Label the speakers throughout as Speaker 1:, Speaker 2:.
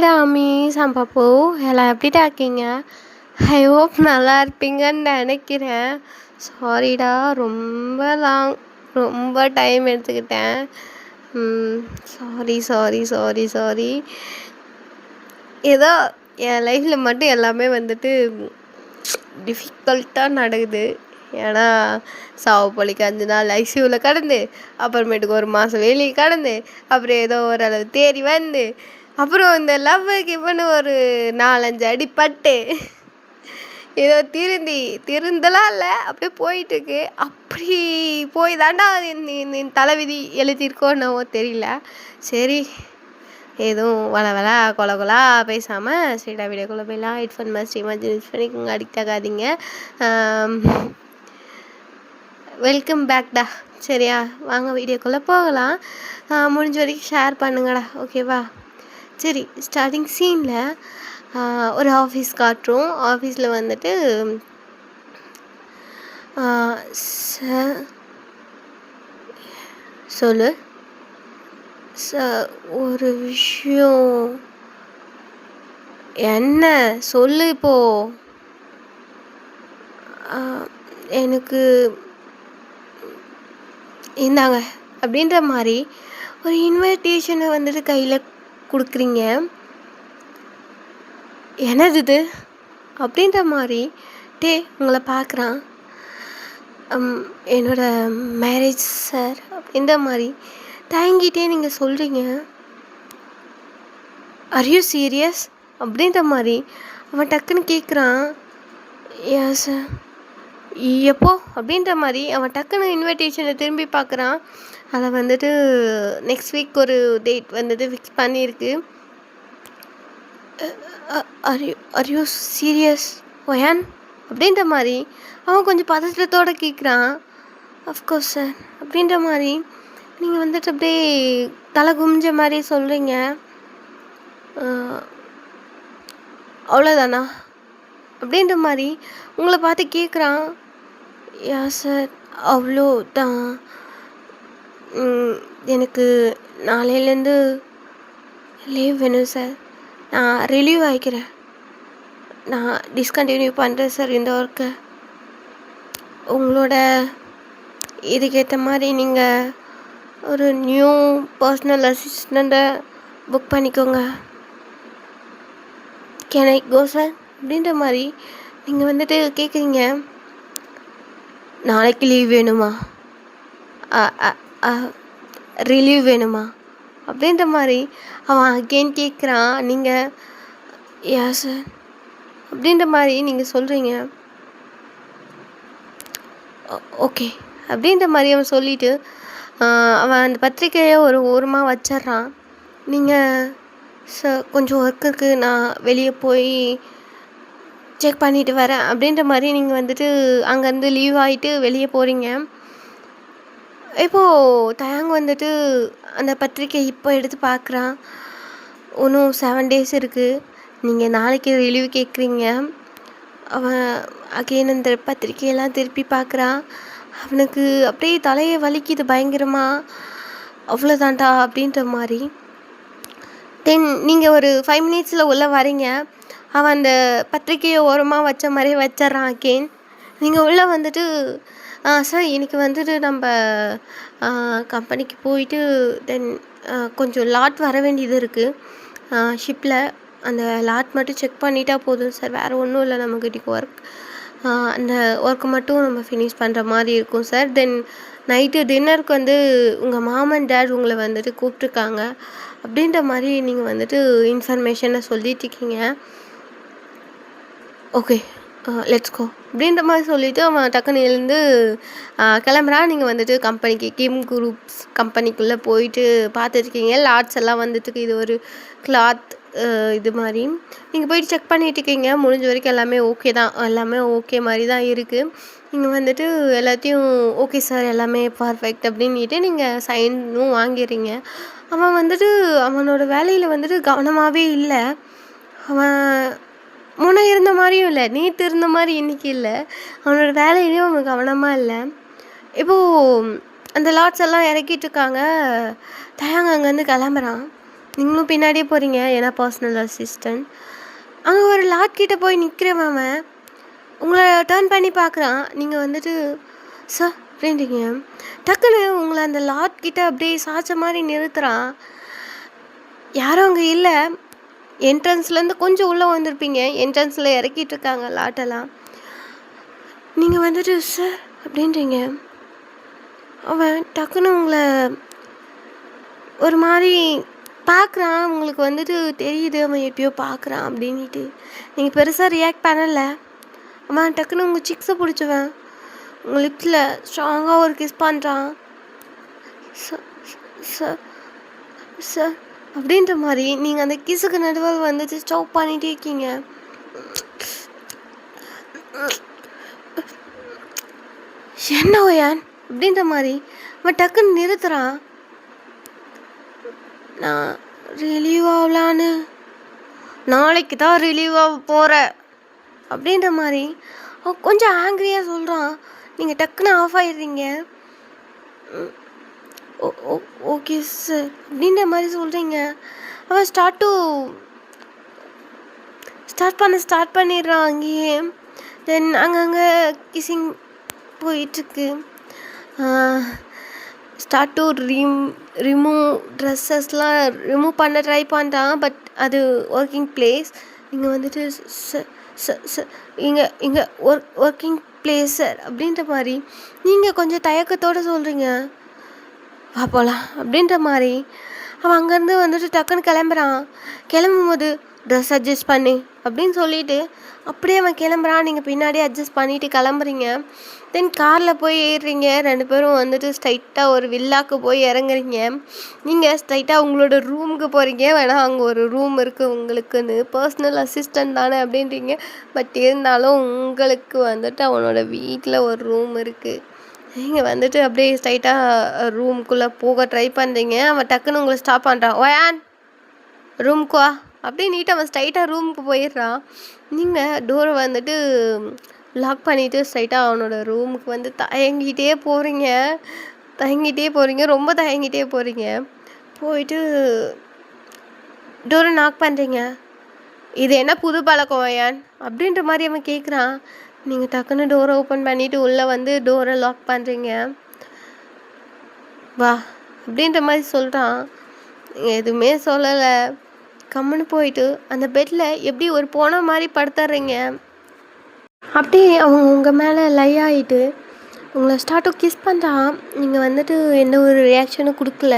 Speaker 1: ஹாய்டா அம்மீஸ் and பப்பு, எல்லாம் எப்படிடா இருக்கீங்க? ஐ ஹோப் நல்லா இருப்பீங்கன்னு நினைக்கிறேன். சாரிடா, ரொம்ப டைம் எடுத்துக்கிட்டேன். சாரி சாரி சாரி சாரி ஏதோ என் லைஃப்பில் மட்டும் எல்லாமே டிஃபிகல்ட்டாக நடக்குது. ஏன்னா சாவு பழிக்கு 5 நாள் ஐசியூவில் கடந்து, அப்புறமேட்டுக்கு 1 மாதம் வெளியே கடந்து, அப்புறம் ஏதோ ஓரளவு தேறி வந்து, அப்புறம் இந்த லவ்வுக்கு இவனு ஒரு 4-5 அடி பட்டு ஏதோ திருந்தலாம் இல்லை, அப்படியே போயிட்டுருக்கு. அப்படி போய் தாண்டா இந்த தலைவிதி எழுதியிருக்கோன்னவோ தெரியல. சரி, எதுவும் வள கொலா பேசாமல் ஸ்ட்ரெயிட்டாக வீடியோக்குள்ளே போயிடலாம். ஹெட்ஃபோன் மஸ்ட் இமேஜின் பண்ணிக்கோங்க, அடிக்ட் ஆகாதீங்க. வெல்கம் பேக்டா. சரியா, வாங்க வீடியோக்குள்ளே போகலாம். முடிஞ்ச வரைக்கும் ஷேர் பண்ணுங்கடா, ஓகேவா? சரி, ஸ்டார்டிங் சீனில் ஒரு ஆஃபீஸ் காட்டுறோம். ஆஃபீஸில் சொல்லு ஒரு விஷயம். என்ன சொல்லு இப்போ? எனக்கு இந்தாங்க அப்படின்ற மாதிரி ஒரு இன்விடேஷனை கையில் கொடுக்குறீங்க. என்னது இது அப்படின்ற மாதிரி உங்களை பார்க்குறான். என்னோட மேரேஜ் சார் அப்படின்ற மாதிரி தயங்கிட்டே நீங்கள் சொல்கிறீங்க. ஆர் யூ சீரியஸ் அப்படின்ற மாதிரி அவன் டக்குன்னு கேட்குறான். Yes sir. எப்போ அப்படின்ற மாதிரி அவன் டக்குன்னு இன்விடேஷனை திரும்பி பார்க்குறான். அதை நெக்ஸ்ட் வீக் ஒரு டேட் ஃபிக்ஸ் பண்ணியிருக்கு. ஆர் யூ சீரியஸ் ஒயான் அப்படின்ற மாதிரி அவன் கொஞ்சம் பதற்றத்தோடு கேட்குறான். அஃப்கோர்ஸ் சார் அப்படின்ற மாதிரி நீங்கள் அப்படியே தலை குமிஞ்ச மாதிரி சொல்கிறீங்க. அவ்வளோதானா அப்படின்ற மாதிரி உங்களை பார்த்து கேட்குறான். யா சார், அவ்வளோதான். எனக்கு நாளையிலேருந்து லீவ் வேணும் சார். நான் ரிலீவ் ஆகிக்கிறேன். நான் டிஸ்கண்டினியூ பண்ணுறேன் சார் இந்த ஒர்க்கை. உங்களோட இதுக்கேற்ற மாதிரி நீங்கள் ஒரு நியூ பர்சனல் அசிஸ்டண்ட்டை புக் பண்ணிக்கோங்க. கேன் ஐ கோ சார் அப்படின்ற மாதிரி நீங்கள் கேட்குறீங்க. நாளைக்கு லீவ் வேணுமா? ரிலீவ் வேணுமா அப்படின்ற மாதிரி அவன் அகெயின் கேட்குறான். நீங்கள் யா சார் அப்படின்ற மாதிரி நீங்கள் சொல்கிறீங்க. ஓகே அப்படின்ற மாதிரி அவன் சொல்லிவிட்டு அவன் அந்த பத்திரிக்கையை ஒரு ஓரமாக வச்சிட்றான். நீங்கள் சார் கொஞ்சம் ஒர்க் இருக்குது, நான் வெளியே போய் செக் பண்ணிவிட்டு வரேன் அப்படின்ற மாதிரி நீங்கள் அங்கேருந்து லீவ் ஆகிட்டு வெளியே போகிறீங்க. இப்போது தயாங் அந்த பத்திரிக்கை இப்போ எடுத்து பார்க்குறான். இன்னும் 7 days இருக்குது. நீங்கள் நாளைக்கு ரிலீவ் கேட்குறீங்க. அவன் அகைன் அந்த பத்திரிக்கையெல்லாம் திருப்பி பார்க்குறான். அவனுக்கு அப்படியே தலையை வலிக்குது பயங்கரமாக. அவ்வளோதான்டா அப்படின்ற மாதிரி. தென் நீங்கள் ஒரு 5 minutes உள்ளே வரீங்க. அவன் அந்த பத்திரிக்கையை ஓரமாக வச்ச மாதிரி வச்சிட்றான் அகெயின். நீங்கள் உள்ளே சார் இன்றைக்கி நம்ம கம்பெனிக்கு போயிட்டு தென் கொஞ்சம் லாட் வர வேண்டியது இருக்குது ஷிப்பில். அந்த லாட் மட்டும் செக் பண்ணிட்டா போதும் சார், வேறு ஒன்றும் இல்லை. நமக்கு இன்றைக்கி அந்த ஒர்க்கு மட்டும் நம்ம ஃபினிஷ் பண்ணுற மாதிரி இருக்கும் சார். தென் நைட்டு டின்னருக்கு உங்கள் மாம் அண்ட் டேட் உங்களை கூப்பிட்ருக்காங்க அப்படின்ற மாதிரி நீங்கள் இன்ஃபர்மேஷனை சொல்லிட்டுருக்கீங்க. ஓகே, லெட்ஸ் கோ அப்படின்ற மாதிரி சொல்லிவிட்டு அவன் டக்குன்னு எழுந்து கிளம்புறான். நீங்கள் கம்பெனிக்கு கிம் குரூப்ஸ் கம்பெனிக்குள்ளே போயிட்டு பார்த்துட்ருக்கீங்க. லாட்ஸ் எல்லாம் இது ஒரு கிளாத் இது மாதிரி நீங்கள் போயிட்டு செக் பண்ணிட்டுருக்கீங்க. முடிஞ்ச வரைக்கும் எல்லாமே ஓகே தான், எல்லாமே ஓகே மாதிரி தான் இருக்குது. நீங்கள் எல்லாத்தையும் ஓகே சார் எல்லாமே பர்ஃபெக்ட் அப்படின்ட்டு நீங்கள் சைனும் வாங்கிடுறீங்க. அவன் அவனோட வேலையில் கவனமாகவே இல்லை. அவன் முன்னே இருந்த மாதிரியும் இல்லை, நேற்று இருந்த மாதிரி இன்றைக்கி இல்லை. அவனோட வேலையிலையும் அவன் கவனமாக இல்லை. இப்போது அந்த லாட்ஸ் எல்லாம் இறக்கிட்டுருக்காங்க. தயாங் அங்கேருந்து கிளம்புறான். நீங்களும் பின்னாடியே போகிறீங்க, ஏன்னா பர்சனல் அசிஸ்டன்ட். அங்கே ஒரு லாட் கிட்ட போய் நிற்கிறவன் உங்களை டர்ன் பண்ணி பார்க்குறான். நீங்கள் வந்துட்டு சார் அப்படின்றீங்க. டக்குன்னு உங்களை அந்த லாட் கிட்ட அப்படியே சாய்ச்ச மாதிரி நிறுத்துறான். யாரும் அங்கே இல்லை. என்ட்ரன்ஸ்லேருந்து கொஞ்சம் உள்ளே வந்திருப்பீங்க. என்ட்ரன்ஸில் இறக்கிட்டு இருக்காங்க லாட்டெல்லாம். நீங்கள் வந்துட்டு சார் அப்படின்றீங்க. அவன் டக்குன்னு உங்களை ஒரு மாதிரி பார்க்குறான். உங்களுக்கு வந்துட்டு தெரியுது அவன் எப்பயோ பார்க்குறான் அப்படின்ட்டு. நீங்கள் பெருசாக ரியாக்ட் பண்ணலை. அவன் டக்குன்னு உங்கள் சிக்ஸை பிடிச்சவன் உங்கள் லிப்ஸில் ஸ்ட்ராங்காக ஒரு கிஸ் பண்ணுறான். சார் சார் அப்படின்ற மாதிரி நீங்கள் அந்த கிஸுக்கு நடுவில் வந்துட்டு ஸ்டாப் பண்ணிகிட்டே இருக்கீங்க. என்ன ஓயான் அப்படின்ற மாதிரி அவன் டக்குன்னு நிறுத்துறான். நான் ரிலீவ் ஆகலான்னு, நாளைக்கு தான் ரிலீவ் ஆக போகிறேன் அப்படின்ற மாதிரி அவன் கொஞ்சம் ஆங்க்ரியாக சொல்கிறான். நீங்கள் டக்குன்னு ஆஃப் ஆகிடுறீங்க. ஓகே சார் அப்படின்ற மாதிரி சொல்கிறீங்க. அவன் ஸ்டார்ட் பண்ணிடுறான் அங்கேயே. தென் அங்கங்கே கிஸிங் போயிட்டுருக்கு. ஸ்டார்ட் டு ரிமூவ் ட்ரெஸ்ஸஸ்லாம் ரிமூவ் பண்ண ட்ரை பண்ணுறான். பட் அது ஒர்க்கிங் பிளேஸ். நீங்கள் வந்துட்டு இங்கே ஒர்க்கிங் பிளேஸ் சார் அப்படின்ற மாதிரி நீங்கள் கொஞ்சம் தயக்கத்தோடு சொல்கிறீங்க. வா போகலாம் அப்படின்ற மாதிரி அவன் அங்கேருந்து வந்துட்டு டக்குன்னு கிளம்புறான். கிளம்பும்போது ட்ரெஸ் அட்ஜஸ்ட் பண்ணு அப்படின்னு சொல்லிவிட்டு அப்படியே அவன் கிளம்புறான். நீங்கள் பின்னாடியே அட்ஜஸ்ட் பண்ணிவிட்டு கிளம்புறீங்க. தென் காரில் போய் ஏறுறீங்க. 2 பேரும் வந்துட்டு ஸ்ட்ரைட்டாக ஒரு வில்லாக்கு போய் இறங்குறீங்க. நீங்கள் ஸ்ட்ரைட்டாக உங்களோட ரூமுக்கு போகிறீங்க. வேணால் அங்கே ஒரு ரூம் இருக்குது உங்களுக்குன்னு, பர்சனல் அசிஸ்டன்ட் தானே அப்படின்றீங்க. பட் இருந்தாலும் உங்களுக்கு வந்துட்டு அவனோட வீட்டில் ஒரு ரூம் இருக்குது. நீங்கள் வந்துட்டு அப்படியே ஸ்ட்ரைட்டாக ரூமுக்குள்ளே போக ட்ரை பண்ணுறீங்க. அவன் டக்குன்னு உங்களை ஸ்டாப் பண்ணுறான். ஓயான் ரூமுக்கு வா அப்படின்ட்டு அவன் ஸ்ட்ரைட்டாக ரூமுக்கு போயிடுறான். நீங்கள் டோரை வந்துட்டு லாக் பண்ணிவிட்டு ஸ்ட்ரைட்டாக அவனோட ரூமுக்கு வந்து தயங்கிட்டே போகிறீங்க. ரொம்ப தயங்கிட்டே போகிறீங்க. போயிட்டு டோரை நாக் பண்ணுறீங்க. இது என்ன புது பழக்கம் ஓயான் அப்படின்ற மாதிரி அவன் கேட்குறான். நீங்கள் டக்குன்னு டோரை ஓப்பன் பண்ணிவிட்டு உள்ளே வந்து டோரை லாக் பண்ணுறீங்க. வா அப்படின்ற மாதிரி சொல்கிறான். நீங்கள் எதுவுமே சொல்லலை. கம்முன்னு போயிட்டு அந்த பெட்டில் எப்படி ஒரு போன மாதிரி படுத்துறீங்க. அப்படியே அவங்க உங்கள் மேலே லை ஆகிட்டு உங்களை ஸ்டார்ட் கிஸ் பண்ணுறான். நீங்கள் வந்துட்டு எந்த ஒரு ரியாக்ஷனும் கொடுக்கல.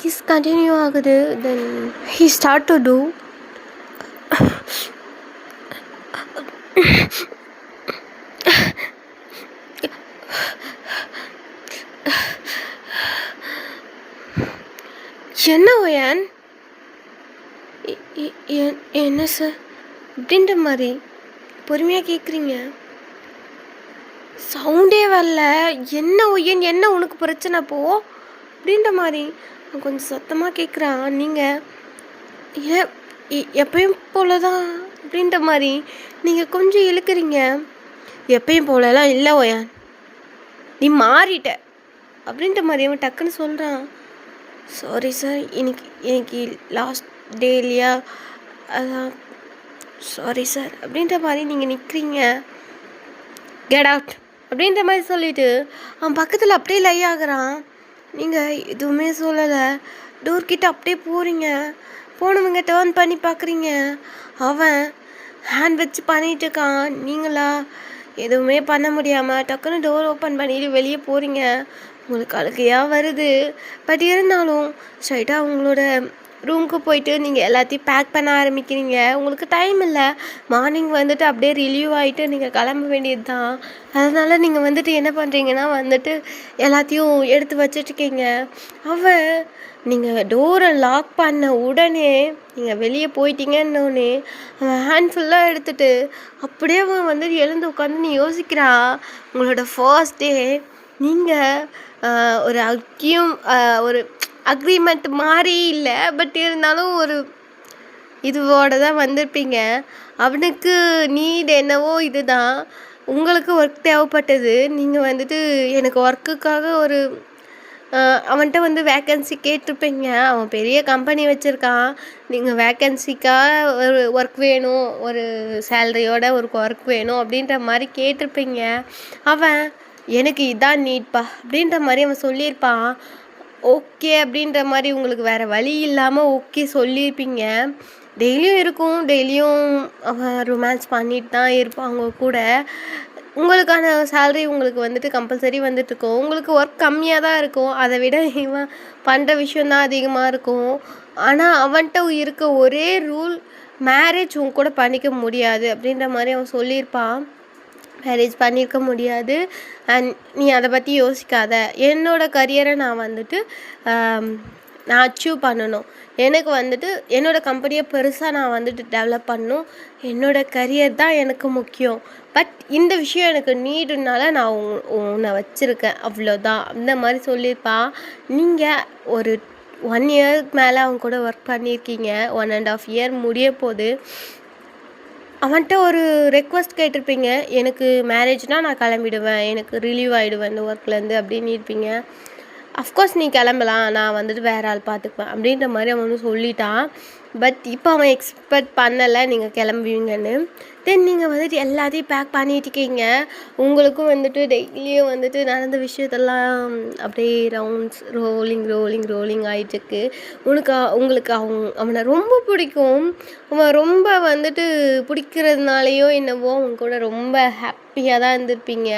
Speaker 1: கிஸ் கண்டினியூ ஆகுது. Then he start to do. என்ன ஓயான் என்ன சார் அப்படின்ற மாதிரி பொறுமையாக கேட்குறீங்க. சவுண்டே வரல. என்ன ஒய்யன், என்ன உனக்கு பிரச்சனை போ அப்படின்ற மாதிரி கொஞ்சம் சத்தமாக கேட்குறான். நீங்கள் எப்பயும் போல தான் அப்படின்ற மாதிரி நீங்கள் கொஞ்சம் இழுக்கிறீங்க. எப்பயும் போலலாம் இல்லை ஓயான், நீ மாறிட்ட அப்படின்ற மாதிரி அவன் டக்குன்னு சொல்கிறான். சாரி சார், இன்னைக்கு லாஸ்ட் டே இல்லையா, அதான் சாரி சார் அப்படின்ற மாதிரி நீங்கள் நிற்கிறீங்க. கெட் அவுட் அப்படின்ற மாதிரி சொல்லிவிட்டு அவன் பக்கத்தில் அப்படியே லை ஆகுறான். நீங்கள் எதுவுமே சொல்லலை. டோர்கிட்ட அப்படியே போகிறீங்க. போனவங்க டேர்ன் பண்ணி பார்க்குறீங்க. அவன் ஹேண்ட் வச்சு பண்ணிகிட்டு இருக்கான். நீங்களா எதுவுமே பண்ண முடியாமல் டக்குன்னு டோர் ஓப்பன் பண்ணிட்டு வெளியே போகிறீங்க. உங்களுக்கு அழுகையாக வருது. பட் இருந்தாலும் ஸ்ட்ரைட்டாக உங்களோட ரூமுக்கு போயிட்டு நீங்கள் எல்லாத்தையும் பேக் பண்ண ஆரம்பிக்கிறீங்க. உங்களுக்கு டைம் இல்லை. மார்னிங் வந்துட்டு அப்படியே ரிலீவ் ஆகிட்டு நீங்கள் கிளம்ப வேண்டியது தான். அதனால் நீங்கள் வந்துட்டு என்ன பண்ணுறீங்கன்னா வந்துட்டு எல்லாத்தையும் எடுத்து வச்சிட்ருக்கீங்க. அவன் நீங்கள் டோரை லாக் பண்ண உடனே நீங்கள் வெளியே போயிட்டீங்கன்னொடனே அவன் ஹேண்ட் ஃபுல்லாக எடுத்துகிட்டு அப்படியே அவன் வந்துட்டு எழுந்து உட்காந்து நீ யோசிக்கிறா. உங்களோட ஃபர்ஸ்ட் டே நீங்கள் ஒரு அக்ரிமெண்ட் மாதிரி இல்லை. பட் இருந்தாலும் ஒரு இதுவோடு தான் வந்திருப்பீங்க. அவனுக்கு நீட் என்னவோ இதுதான். உங்களுக்கு ஒர்க் தேவைப்பட்டது. நீங்கள் வந்துட்டு எனக்கு ஒர்க்குக்காக ஒரு அவன்கிட்ட வந்து வேக்கன்சி கேட்டிருப்பீங்க. அவன் பெரிய கம்பெனி வச்சுருக்கான். நீங்கள் வேக்கன்சிக்காக ஒரு ஒர்க் வேணும், ஒரு சேலரியோட ஒரு ஒர்க் வேணும் அப்படின்ற மாதிரி கேட்டிருப்பீங்க. அவன் எனக்கு இதான் நீட்ப்பா அப்படின்ற மாதிரி அவன் சொல்லியிருப்பான். ஓகே அப்படின்ற மாதிரி உங்களுக்கு வேறு வழி இல்லாமல் ஓகே சொல்லியிருப்பீங்க. டெய்லியும் இருக்கும், டெய்லியும் அவன் ரொமான்ஸ் பண்ணிட்டு தான் இருப்பான் அவங்க கூட. உங்களுக்கான சேலரி உங்களுக்கு வந்துட்டு கம்பல்சரி வந்துட்டுருக்கும். உங்களுக்கு ஒர்க் கம்மியாக தான் இருக்கும். அதை விட இவன் பண்ணுற விஷயந்தான் அதிகமாக இருக்கும். ஆனால் அவன்கிட்ட இருக்க ஒரே ரூல், மேரேஜ் உன் கூட பண்ணிக்க முடியாது அப்படின்ற மாதிரி அவன் சொல்லியிருப்பான். மேரேஜ் பண்ணியிருக்க முடியாது, அண்ட் நீ அதை பற்றி யோசிக்காத. என்னோடய கரியரை நான் வந்துட்டு நான் அச்சீவ் பண்ணணும். எனக்கு வந்துட்டு என்னோடய கம்பெனியை பெருசாக நான் வந்துட்டு டெவலப் பண்ணணும். என்னோடய கரியர் தான் எனக்கு முக்கியம். பட் இந்த விஷயம் எனக்கு நீடுனால நான் உன்னை வச்சுருக்கேன், அவ்வளோதான். அந்த மாதிரி சொல்லியிருப்பான். நீங்கள் ஒரு 1 இயருக்கு மேலே அவங்க கூட ஒர்க் பண்ணியிருக்கீங்க. 1.5 இயர் முடிய போகுது. அவன்கிட்ட ஒரு ரெக்வஸ்ட் கேட்டிருப்பீங்க. எனக்கு மேரேஜ்னால் நான் கிளம்பிடுவேன், எனக்கு ரிலீவ் ஆகிடுவேன் இந்த ஒர்க்லேருந்து அப்படின்னு இருப்பீங்க. அஃப்கோர்ஸ் நீ கிளம்பலாம், நான் வந்துட்டு வேறு ஆள் பார்த்துக்குவேன் அப்படின்ற மாதிரி அவன் வந்து சொல்லிட்டான். பட் இப்போ அவன் எக்ஸ்பெக்ட் பண்ணலை நீங்கள் கிளம்புவீங்கன்னு. தென் நீங்கள் வந்துட்டு எல்லாத்தையும் பேக் பண்ணிட்டுருக்கீங்க. உங்களுக்கும் வந்துட்டு டெய்லியும் வந்துட்டு நடந்த விஷயத்தெல்லாம் அப்படியே ரவுண்ட்ஸ் ரோலிங் ஆகிட்டுருக்கு. உங்களுக்கு அவனை ரொம்ப பிடிக்கும். அவன் ரொம்ப வந்துட்டு பிடிக்கிறதுனாலையோ என்னவோ அவங்க கூட ரொம்ப ஹாப்பியாக தான் இருந்திருப்பீங்க.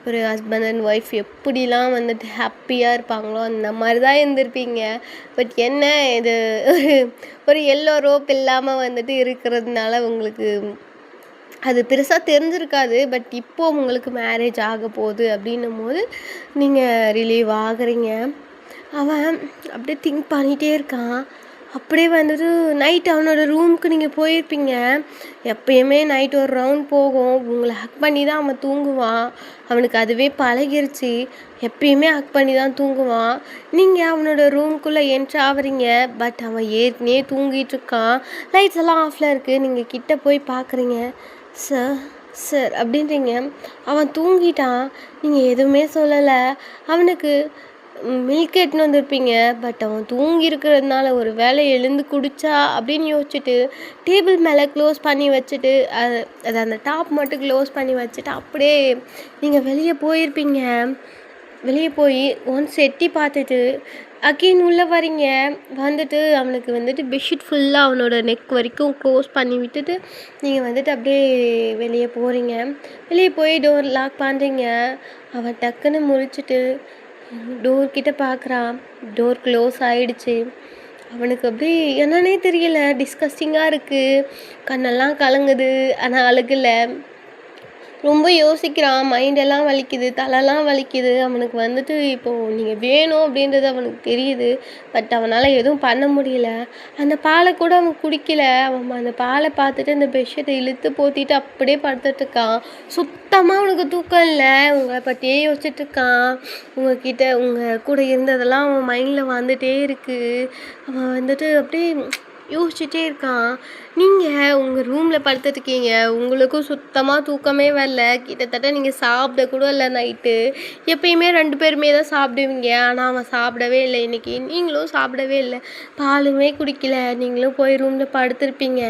Speaker 1: ஒரு ஹஸ்பண்ட் அண்ட் ஒய்ஃப் எப்படிலாம் வந்துட்டு ஹாப்பியாக இருப்பாங்களோ அந்த மாதிரி தான் இருந்திருப்பீங்க. பட் என்ன இது ஒரு எல்லோ ரோப் இல்லாமல் வந்துட்டு இருக்கிறதுனால உங்களுக்கு அது பெருசாக தெரிஞ்சிருக்காது. பட் இப்போது உங்களுக்கு மேரேஜ் ஆக போகுது அப்படின்னும் போது நீங்கள் ரிலீவ் ஆகுறீங்க. அவன் அப்படியே திங்க் பண்ணிகிட்டே இருக்கான். அப்படியே வந்துட்டு நைட் அவனோட ரூமுக்கு நீங்கள் போயிருப்பீங்க. எப்பயுமே நைட் ஒரு ரவுண்ட் போகும். உங்களை ஹக் பண்ணி தான் அவன் தூங்குவான். அவனுக்கு அதுவே பழகிருச்சு. எப்பயுமே ஹக் பண்ணி தான் தூங்குவான். நீங்கள் அவனோட ரூம்குள்ளே என்ட்ரு ஆகுறீங்க. பட் அவன் ஏற்கனவே தூங்கிட்டு இருக்கான். லைட்ஸ் எல்லாம் ஆஃபில் இருக்குது. நீங்கள் கிட்ட போய் பார்க்குறீங்க. சார் அப்படின்றீங்க. அவன் தூங்கிட்டான். நீங்கள் எதுவுமே சொல்லலை. அவனுக்கு மில்க் எடுத்துன்னு வந்திருப்பீங்க. பட் அவன் தூங்கி இருக்கிறதுனால ஒரு வேளை எழுந்து குடிச்சா அப்படின்னு யோசிச்சுட்டு டேபிள் மேலே க்ளோஸ் பண்ணி வச்சுட்டு அது அந்த டாப் மட்டும் க்ளோஸ் பண்ணி வச்சுட்டு அப்படியே நீங்கள் வெளியே போயிருப்பீங்க. வெளியே போய் ஒன்ஸ் எட்டி பார்த்துட்டு அகெயின் உள்ளே வரீங்க. வந்துட்டு அவனுக்கு வந்துட்டு பெட்ஷீட் ஃபுல்லாக அவனோட நெக் வரைக்கும் க்ளோஸ் பண்ணி விட்டுட்டு நீங்கள் வந்துட்டு அப்படியே வெளியே போகிறீங்க. வெளியே போய் டோர் லாக் பண்ணுறீங்க. அவன் டக்குன்னு முழிச்சிட்டு டோர்கிட்ட பார்க்குறான். டோர் க்ளோஸ் ஆகிடுச்சு. அவனுக்கு அப்படியே என்னன்னே தெரியல, டிஸ்கஸ்டிங்காக இருக்குது. கண்ணெல்லாம் கலங்குது, ஆனால் அழுகலை. ரொம்ப யோசிக்கிறான். மைண்டெல்லாம் வலிக்குது, தலைலாம் வலிக்குது. அவனுக்கு வந்துட்டு இப்போது நீங்கள் வேணும் அப்படின்றது அவனுக்கு தெரியுது. பட் அவனால் எதுவும் பண்ண முடியல. அந்த பாலை கூட அவன் குடிக்கல. அவன் அந்த பாலை பார்த்துட்டு அந்த பெட்ஷீட்டை இழுத்து போத்திட்டு அப்படியே படுத்துட்ருக்கான். சுத்தமாக அவனுக்கு தூக்கம் இல்லை. உங்களை பற்றியே யோசிச்சுட்ருக்கான். உங்கள் கூட இருந்ததெல்லாம் அவன் மைண்டில் வந்துகிட்டே இருக்குது. அவன் வந்துட்டு அப்படியே யோசிச்சுட்டே இருக்கான். நீங்கள் உங்கள் ரூமில் படுத்துட்ருக்கீங்க. உங்களுக்கும் சுத்தமாக தூக்கமே வரல. கிட்டத்தட்ட நீங்கள் சாப்பிட கூட இல்லை நைட்டு. எப்பயுமே 2 பேருமே தான் சாப்பிடுவீங்க. ஆனால் அவன் சாப்பிடவே இல்லை இன்றைக்கி. நீங்களும் சாப்பிடவே இல்லை, பாலுமே குடிக்கல. நீங்களும் போய் ரூமில் படுத்துருப்பீங்க.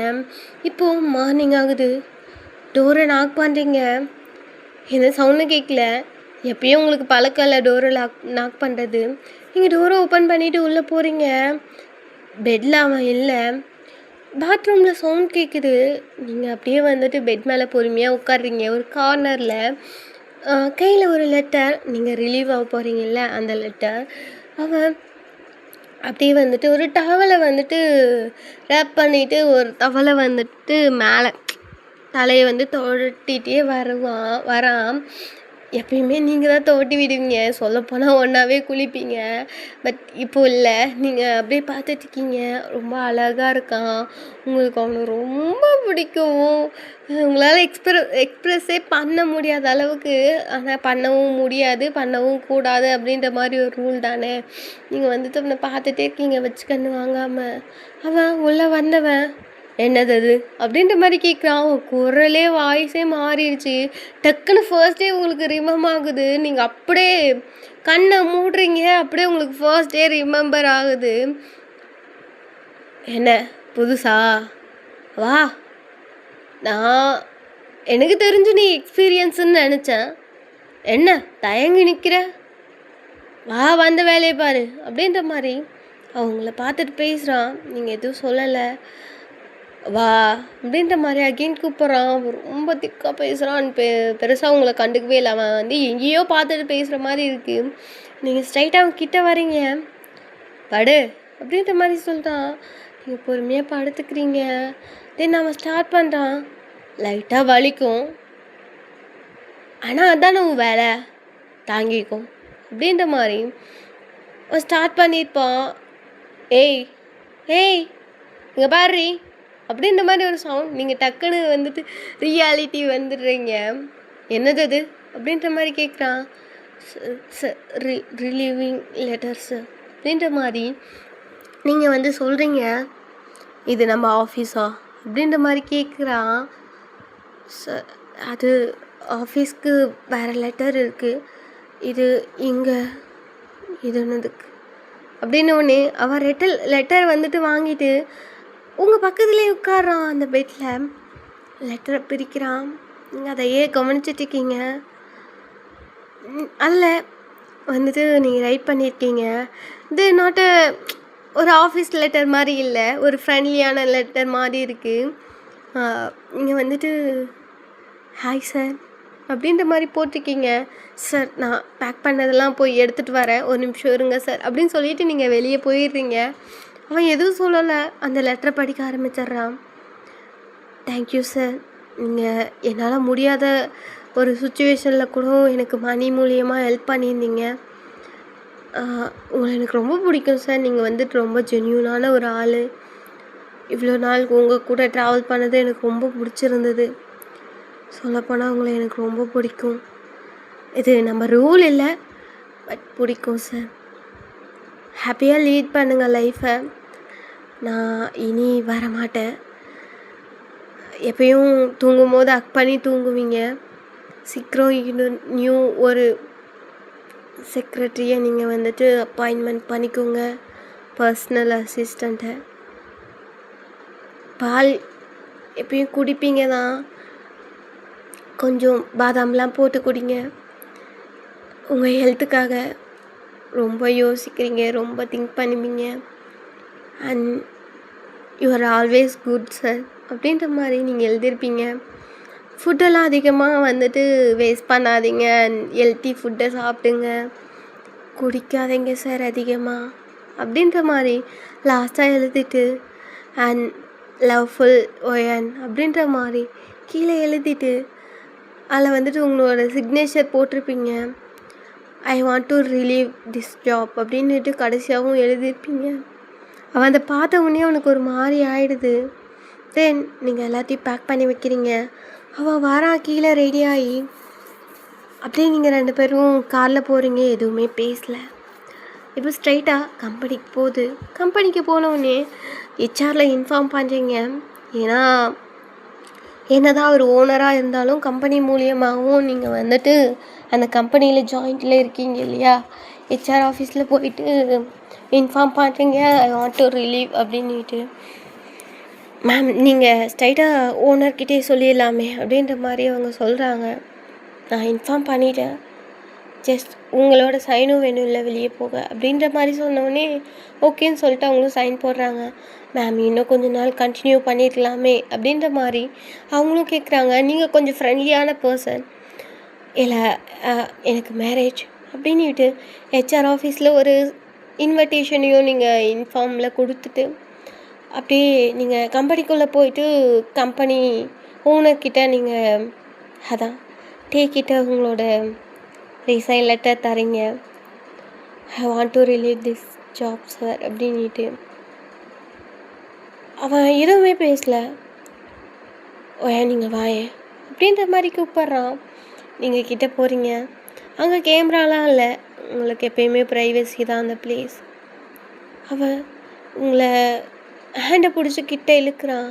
Speaker 1: இப்போது மார்னிங் ஆகுது. டோரை நாக் பண்ணுறீங்க. எந்த சவுண்டும் கேட்கல. எப்பயும் உங்களுக்கு பழக்கம் இல்லை டோரை நாக் பண்ணுறது. நீங்கள் டோரை ஓப்பன் பண்ணிவிட்டு உள்ளே போகிறீங்க. பெட்டில் அவன் இல்லை. பாத்ரூமில் சவுண்ட் கேட்குது. நீங்கள் அப்படியே வந்துட்டு பெட் மேலே பொறுமையாக உட்காடுறீங்க ஒரு கார்னரில். கையில் ஒரு லெட்டர். நீங்கள் ரிலீவ் ஆக போகிறீங்கல்ல அந்த லெட்டர். அவன் அப்படியே வந்துட்டு ஒரு டவலை வந்துட்டு ரேப் பண்ணிவிட்டு ஒரு டவலை வந்துட்டு மேலே தலையை வந்து தொட்டிகிட்டே வரான். எப்பயுமே நீங்கள் தான் துவட்டி விடுவீங்க. சொல்லப்போனால் ஒன்றாவே குளிப்பீங்க. பட் இப்போது இல்லை. நீங்கள் அப்படியே பார்த்துட்ருக்கீங்க. ரொம்ப அழகாக இருக்கான். உங்களுக்கு அவனை ரொம்ப பிடிக்கும். உங்களால் எக்ஸ்ப்ரெஸ்ஸே பண்ண முடியாத அளவுக்கு. ஆனால் பண்ணவும் முடியாது, பண்ணவும் கூடாது அப்படின்ற மாதிரி ஒரு ரூல் தானே. நீங்கள் வந்துட்டு அவனை பார்த்துட்டே இருக்கீங்க வச்சுக்கன்னு வாங்காமல். அவன் உள்ளே வந்தவன் என்னது அது அப்படின்ற மாதிரி கேட்குறான். அவன் குரலே வாய்ஸே மாறிடுச்சு. டக்குன்னு ஃபர்ஸ்ட் டே உங்களுக்கு ரிமெம்பர் ஆகுது. நீங்கள் அப்படியே கண்ணை மூடுறீங்க, அப்படியே உங்களுக்கு ஃபர்ஸ்ட் டே ரிமெம்பர் ஆகுது. என்ன புதுசா வா, நான் எனக்கு தெரிஞ்சு நீ எக்ஸ்பீரியன்ஸுன்னு நினச்சேன். என்ன தயங்கி நிற்கிற, வா வந்த வேலையை பாரு அப்படின்ற மாதிரி அவங்கள பார்த்துட்டு பேசுகிறான். நீங்கள் எதுவும் சொல்லலை, வா அப்படின்ற மாதிரி அகெயின் கூப்பிட்றான். ரொம்ப திக்காக பேசுகிறான். பெருசாக அவங்கள கண்டுக்கவே இல்லை. அவன் வந்து எங்கேயோ பார்த்துட்டு பேசுகிற மாதிரி இருக்குது. நீங்கள் ஸ்ட்ரைட்டாக அவன் கிட்ட வரீங்க, படு அப்படின்ற மாதிரி சொல்கிறான். நீங்கள் பொறுமையாக படுத்துக்கிறீங்க. தென் அவன் ஸ்டார்ட் பண்ணுறான். லைட்டாக வலிக்கும், ஆனால் அதான் உன் வேலை, தாங்கிக்கும் அப்படின்ற மாதிரி அவன் ஸ்டார்ட் பண்ணியிருப்பான். ஏய் ஏய் இங்கே பாரு அப்படின்ற மாதிரி ஒரு சவுண்ட். நீங்கள் டக்குன்னு வந்துட்டு ரியாலிட்டி வந்துடுறீங்க. என்னது அது அப்படின்ற மாதிரி கேட்குறான். ரிலீவிங் லெட்டர்ஸு அப்படின்ற மாதிரி நீங்கள் வந்து சொல்கிறீங்க. இது நம்ம ஆஃபீஸா அப்படின்ற மாதிரி கேட்குறான். அது ஆஃபீஸ்க்கு வேறு லெட்டர் இருக்குது, இது இங்கே இது என்னதுக்கு அப்படின்னு ஒன்று. அவன் லெட்டர் வந்துட்டு வாங்கிட்டு உங்கள் பக்கத்துலேயே உட்காடுறான். அந்த பெட்டில் லெட்டரை பிரிக்கிறான். நீங்கள் அதையே கவனிச்சிட்ருக்கீங்க. அதில் வந்துட்டு நீங்கள் ரைட் பண்ணியிருக்கீங்க. இது நாட் ஒரு ஆஃபீஸ் லெட்டர் மாதிரி இல்லை, ஒரு ஃப்ரெண்ட்லியான லெட்டர் மாதிரி இருக்குது. நீங்கள் வந்துட்டு ஹாய் சார் அப்படின்ற மாதிரி போட்டிருக்கீங்க. சார் நான் பேக் பண்ணதெல்லாம் போய் எடுத்துகிட்டு வரேன், ஒரு நிமிஷம் இருங்க சார் அப்படின்னு சொல்லிவிட்டு நீங்கள் வெளியே போயிடுறீங்க. அவன் எதுவும் சொல்லலை, அந்த லெட்டரை படிக்க ஆரம்பிச்சிட்றான். தேங்க்யூ சார், நீங்கள் என்னால் முடியாத ஒரு சுச்சுவேஷனில் கூட எனக்கு மணி மூலியமாக ஹெல்ப் பண்ணியிருந்தீங்க. உங்களை எனக்கு ரொம்ப பிடிக்கும் சார். நீங்கள் வந்துட்டு ரொம்ப ஜென்யூனான ஒரு ஆள். இவ்வளோ நாள் உங்கள் கூட ட்ராவல் பண்ணது எனக்கு ரொம்ப பிடிச்சிருந்தது. சொல்லப்போனால் உங்களை எனக்கு ரொம்ப பிடிக்கும். இது நம்ம ரூல் இல்லை, பட் பிடிக்கும் சார். ஹாப்பியாக லீட் பண்ணுங்கள் லைஃப்பை. நான் இனி வரமாட்டேன். எப்பயும் தூங்கும் போது அக் பண்ணி தூங்குவீங்க. சீக்கிரம் நியூ ஒரு செக்ரட்டரியை நீங்கள் வந்துட்டு அப்பாயின்மெண்ட் பண்ணிக்கோங்க, பர்சனல் அசிஸ்டண்ட்டை. பால் எப்பயும் குடிப்பீங்க தான், கொஞ்சம் பாதாம்லாம் போட்டு குடிங்க. உங்கள் ஹெல்த்துக்காக ரொம்ப யோசிக்கிறீங்க, ரொம்ப திங்க் பண்ணுவீங்க. And you are always good sir அப்படின்ற மாதிரி நீங்கள் எழுதியிருப்பீங்க. ஃபுட்டெல்லாம் அதிகமாக வந்துட்டு வேஸ்ட் பண்ணாதீங்க, அண்ட் ஹெல்த்தி ஃபுட்டை சாப்பிடுங்க, குடிக்காதீங்க சார் அதிகமாக அப்படின்ற மாதிரி லாஸ்ட்டாக எழுதிட்டு அண்ட் லவ்ஃபுல் ஒயன் அப்படின்ற மாதிரி கீழே எழுதிட்டு அதில் வந்துட்டு உங்களோட சிக்னேச்சர் போட்டிருப்பீங்க. I want to relieve this job அப்படின்னுட்டு கடைசியாகவும் எழுதியிருப்பீங்க. அவன் அதை பார்த்த உடனே அவனுக்கு ஒரு மாதிரி ஆகிடுது. தென் நீங்கள் எல்லாத்தையும் பேக் பண்ணி வைக்கிறீங்க. அவன் வரான் கீழே ரெடியாகி. அப்படியே நீங்கள் 2 பேரும் காரில் போகிறீங்க, எதுவுமே பேசலை. இப்போ ஸ்ட்ரைட்டாக கம்பெனிக்கு போகுது. கம்பெனிக்கு போனவுடனே ஹெச்ஆரில் இன்ஃபார்ம் பண்ணுறீங்க. ஏன்னா என்னதான் ஒரு ஓனராக இருந்தாலும் கம்பெனி மூலியமாகவும் நீங்கள் வந்துட்டு அந்த கம்பெனியில் ஜாயிண்டில் இருக்கீங்க இல்லையா. ஹெச்ஆர் ஆஃபீஸில் போயிட்டு இன்ஃபார்ம் பண்ணுறீங்க, ஐ வாண்ட் டு ரிலீவ் அப்படின்ட்டு. மேம் நீங்கள் ஸ்ட்ரைட்டாக ஓனர்கிட்டே சொல்லிடலாமே அப்படின்ற மாதிரி அவங்க சொல்கிறாங்க. நான் இன்ஃபார்ம் பண்ணிட்டேன், ஜஸ்ட் உங்களோட சைனும் வேணும் இல்லை வெளியே போக அப்படின்ற மாதிரி சொன்னோடனே ஓகேன்னு சொல்லிட்டு அவங்களும் சைன் போடுறாங்க. மேம் இன்னும் கொஞ்சம் நாள் கண்டினியூ பண்ணியிருக்கலாமே அப்படின்ற மாதிரி அவங்களும் கேட்குறாங்க. நீங்கள் கொஞ்சம் ஃப்ரெண்ட்லியான பர்சன் இல்லை, எனக்கு மேரேஜ் அப்படின்னுட்டு ஹெச்ஆர் ஆஃபீஸில் ஒரு இன்விடேஷனையும் நீங்கள் இன்ஃபார்மில் கொடுத்துட்டு அப்படியே நீங்கள் கம்பெனிக்குள்ளே போயிட்டு கம்பெனி ஓனர்கிட்ட நீங்கள் அதான் டேக்கிட்ட உங்களோட ரிசைன் லெட்டர் தரீங்க. ஐ want to relieve this job sir அப்படின்ட்டு. அவன் எதுவுமே பேசலை. ஓயா நீங்கள் வாய அப்படின்ற மாதிரி கூப்பிட்றான். நீங்கள் கிட்டே போகிறீங்க. அங்கே கேமராலாம் இல்லை, உங்களுக்கு எப்பயுமே ப்ரைவசி தான் அந்த பிளேஸ். அவன் உங்களை ஹேண்டை பிடிச்சி கிட்ட இழுக்கிறான்.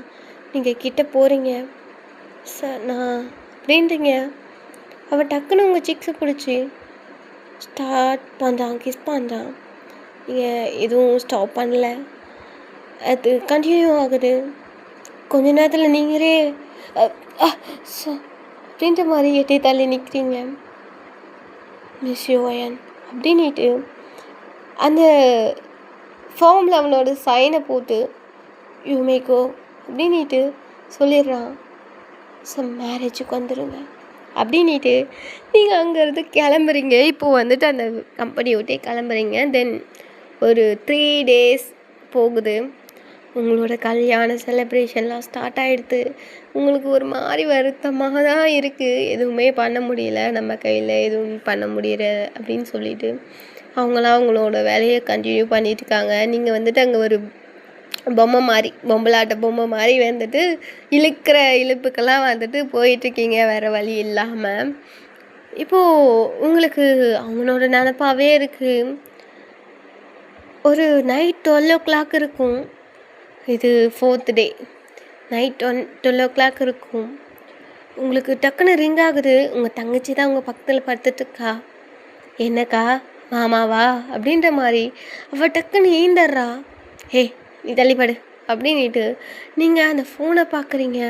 Speaker 1: நீங்கள் கிட்ட போகிறீங்க. சார் நான் அப்படின்றீங்க. அவன் டக்குன்னு உங்கள் சிக்ஸை பிடிச்சி ஸ்டார்ட் பண்ணுறான், கிஸ் பண்ணுறான். நீங்கள் எதுவும் ஸ்டாப் பண்ணல, அது கண்டினியூ ஆகுது. கொஞ்ச நேரத்தில் நீங்களே அப்படின்ற மாதிரி எட்டி தள்ளி நிற்கிறீங்க. மிஸ் யூ அயன் அப்படின்ட்டு அந்த ஃபார்மில் அவனோட சைனை போட்டு யூ மே கோ அப்படின்ட்டு சொல்லிடுறான். மேரேஜுக்கு வந்துடுங்க அப்படின்ட்டு நீங்கள் அங்கேருந்து கிளம்புறீங்க. இப்போது வந்துட்டு அந்த கம்பெனி விட்டே கிளம்புறீங்க. தென் ஒரு 3 days போகுது. உங்களோட கல்யாண செலிப்ரேஷன்லாம் ஸ்டார்ட் ஆகிடுது. உங்களுக்கு ஒரு மாதிரி வருத்தமாக தான் இருக்குது. எதுவுமே பண்ண முடியல, நம்ம கையில் எதுவும் பண்ண முடியல அப்படின்னு சொல்லிட்டு அவங்களாம் அவங்களோட வேலையை கண்டினியூ பண்ணிட்டுருக்காங்க. நீங்கள் வந்துட்டு அங்கே ஒரு பொம்மை மாதிரி, பொம்பளாட்ட பொம்மை மாதிரி வந்துட்டு இழுக்கிற இழுப்புக்கெல்லாம் வந்துட்டு போயிட்டுருக்கீங்க வேறு வழி இல்லாமல். இப்போது உங்களுக்கு அவங்களோட நினப்பாவே இருக்குது. ஒரு நைட் 12 o'clock இருக்கும். இது 4th day நைட் 12 o'clock இருக்கும். உங்களுக்கு டக்குன்னு ரிங் ஆகுது. உங்கள் தங்கச்சி தான் உங்கள் பக்கத்தில் படுத்துட்டுருக்கா. என்னக்கா மாமாவா அப்படின்ற மாதிரி அவள் டக்குன்னு ஈந்தர்றா. ஹே நீ தள்ளிப்படு அப்படின்ட்டு நீங்கள் அந்த ஃபோனை பார்க்குறீங்க.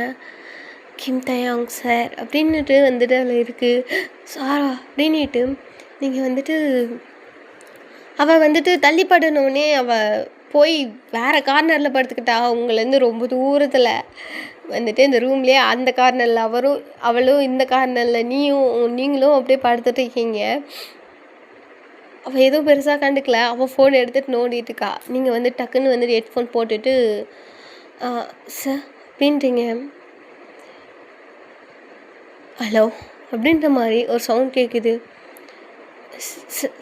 Speaker 1: கிம் தயாங் சார் அப்படின்ட்டு வந்துட்டு அதில் இருக்குது. சாரா அப்படின்ட்டு நீங்கள் வந்துட்டு அவள் வந்துட்டு தள்ளிப்படணுன்னே அவள் போய் வேறு கார்னரில் படுத்துக்கிட்டா. அவங்களேருந்து ரொம்ப தூரத்தில் வந்துட்டு இந்த ரூம்லேயே அந்த கார்னரில் அவளும் இந்த கார்னரில் நீங்களும் அப்படியே படுத்துட்டு இருக்கீங்க. அவள் எதுவும் பெருசாக கண்டுக்கல. அவள் ஃபோன் எடுத்துகிட்டு நோண்டிட்டுருக்கா. நீங்கள் வந்து டக்குன்னு வந்துட்டு ஹெட்ஃபோன் போட்டுட்டு சார் அப்படின்றீங்க. ஹலோ அப்படின்ற மாதிரி ஒரு சவுண்ட் கேட்குது.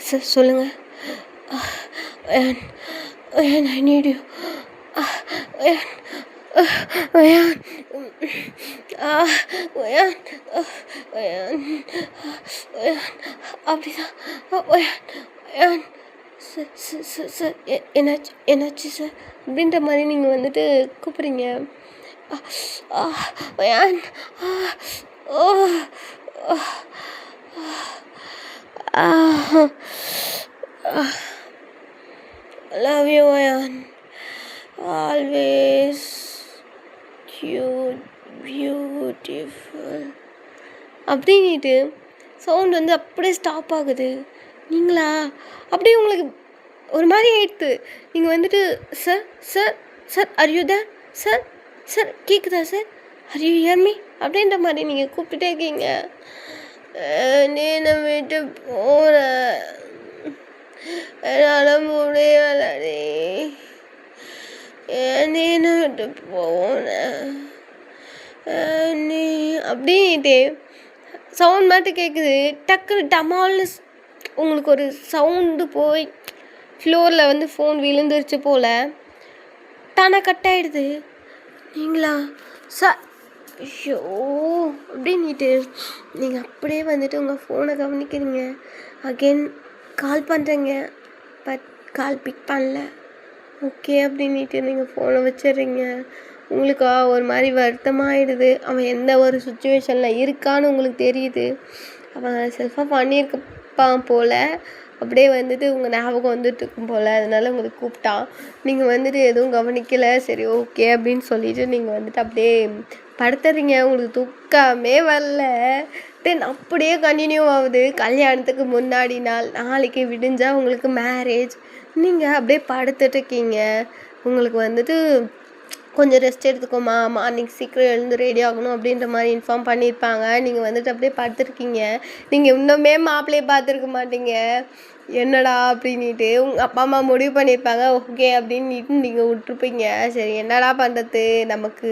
Speaker 1: சார் சொல்லுங்கள். I need you. அப்படிதான் சார் என்னாச்சு சார் அப்படின்ற மாதிரி நீங்கள் வந்துட்டு கூப்பிட்றீங்க. Love you, Ayan. Always cute, beautiful. அப்படின்ட்டு சவுண்ட் வந்து அப்படியே ஸ்டாப் ஆகுது. நீங்களா அப்படியே உங்களுக்கு ஒரு மாதிரி ஆயிடுது. நீங்கள் வந்துட்டு sir sir sir are you there sir sir கேட்குதா sir are you hear me அப்படின்ற மாதிரி நீங்கள் கூப்பிட்டுட்டே இருக்கீங்க. நீ நம்ம விட்டு போகிற என்னால் முடியலடி, நீ என்ன விட்டு போன நீ அப்படின்ட்டு சவுண்ட் மட்டும் கேட்குது. டக்குன்னு டமால்னு உங்களுக்கு ஒரு சவுண்டு போய் ஃப்ளோரில் வந்து ஃபோன் விழுந்துருச்சு போல். தானாக கட் ஆகிடுது. நீங்களா சார் ஐயோ அப்படின்ட்டு நீங்கள் அப்படியே வந்துட்டு உங்கள் ஃபோனை கவனிக்கிறீங்க. அகெயின் கால் பண்ணுறீங்க, பட் கால் பிக் பண்ணல. ஓகே அப்படின்ட்டு நீங்கள் ஃபோனை வச்சிடுறீங்க. உங்களுக்கு ஒரு மாதிரி வருத்தமாகிடுது. அவன் எந்த ஒரு சுச்சுவேஷனில் இருக்கான்னு உங்களுக்கு தெரியுது. அவன் செல்ஃபாக பண்ணியிருப்பான் போல். அப்படியே வந்துட்டு உங்கள் ஞாபகம் வந்துட்டு இருக்கும் போல். அதனால உங்களுக்கு கூப்பிட்டான். நீங்கள் வந்துட்டு எதுவும் கவனிக்கலை. சரி ஓகே அப்படின்னு சொல்லிவிட்டு நீங்கள் வந்துட்டு அப்படியே படுத்துறீங்க. உங்களுக்கு தூக்கமே வரல. தென் அப்படியே கண்டினியூ ஆகுது. கல்யாணத்துக்கு முன்னாடி நாளைக்கு விடிஞ்சால் உங்களுக்கு மேரேஜ். நீங்கள் அப்படியே படுத்துட்ருக்கீங்க. உங்களுக்கு வந்துட்டு கொஞ்சம் ரெஸ்ட் எடுத்துக்கோமா, மார்னிங் சீக்கிரம் எழுந்து ரெடி ஆகணும் அப்படின்ற மாதிரி இன்ஃபார்ம் பண்ணியிருப்பாங்க. நீங்கள் வந்துட்டு அப்படியே படுத்துருக்கீங்க. நீங்கள் இன்னுமே மாப்பிள்ளையை பார்த்துருக்க மாட்டீங்க. என்னடா அப்படின்ட்டு உங்கள் அப்பா அம்மா முடிவு பண்ணியிருப்பாங்க. ஓகே அப்படின்ட்டு நீங்கள் விட்ருப்பீங்க. சரி என்னடா பண்ணுறது, நமக்கு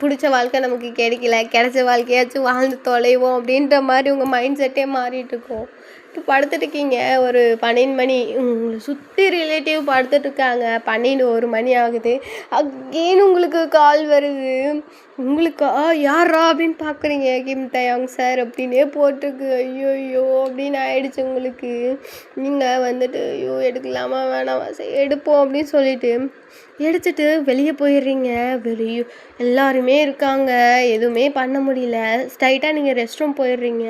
Speaker 1: பிடிச்ச வாழ்க்கை நமக்கு கிடைக்கல, கிடைச்ச வாழ்க்கையாச்சும் வாழ்ந்து தொலைவோம் அப்படின்ற மாதிரி உங்கள் மைண்ட் செட்டே மாறிட்டுருக்கோம். இப்போ படுத்துட்ருக்கீங்க. ஒரு 12 மணி. உங்களை சுற்றி ரிலேட்டிவ் படுத்துட்ருக்காங்க. 12 மணி ஆகுது. அகெயின் உங்களுக்கு கால் வருது. உங்களுக்கு யாரா அப்படின்னு பார்க்குறீங்க. கிம் தயாங் சார் அப்படின்னே போட்டிருக்கு. ஐயோ அப்படின்னு ஆயிடுச்சு உங்களுக்கு. நீங்கள் வந்துட்டு ஐயோ எடுக்கலாமா வேணாமா சரி எடுப்போம் அப்படின்னு சொல்லிட்டு எடுத்துட்டு வெளியே போயிடுறீங்க. வெளியே எல்லாருமே இருக்காங்க, எதுவுமே பண்ண முடியல. ஸ்ட்ரைட்டாக நீங்கள் ரெஸ்ட் ரூம் போயிடுறீங்க.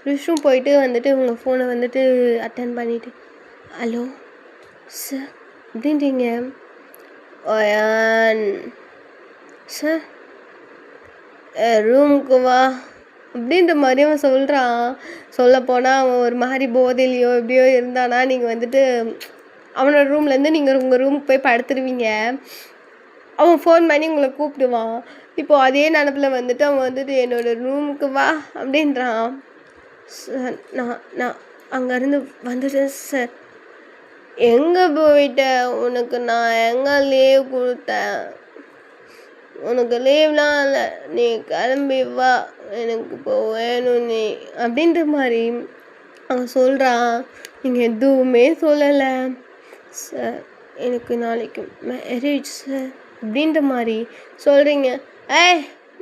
Speaker 1: ரெஸ்ட் ரூம் போயிட்டு வந்துட்டு உங்கள் ஃபோனை வந்துட்டு அட்டன் பண்ணிவிட்டு ஹலோ சார் அப்படின்றீங்க. சார் ரூமுக்கு வா அப்படின்ற மாதிரி அவன் சொல்கிறான். சொல்லப்போனால் அவன் ஒரு மாதிரி போதையிலையோ எப்படியோ இருந்தானா நீங்கள் வந்துட்டு அவனோட ரூம்லேருந்து நீங்கள் உங்கள் ரூமுக்கு போய் படுத்துருவீங்க. அவன் ஃபோன் பண்ணி உங்களை கூப்பிடுவான். இப்போது அதே நினப்பில் வந்துட்டு அவன் வந்துட்டு என்னோடய ரூமுக்கு வா அப்படின்றான். சார் நான் அங்கேருந்து வந்துட்டேன் சார். எங்கே போயிட்ட? உனக்கு நான் எங்கே லீவ் கொடுத்தேன்? உனக்கு லீவ்லாம் இல்லை, நீ கிளம்பி வா, எனக்கு இப்போ வேணும் நீ அப்படின்ற மாதிரி அவன் சொல்கிறான். நீங்கள் எதுவுமே சொல்லலை. சார் எனக்கு நாளைக்கு மேரேஜ் சார் அப்படின்ற மாதிரி சொல்கிறீங்க.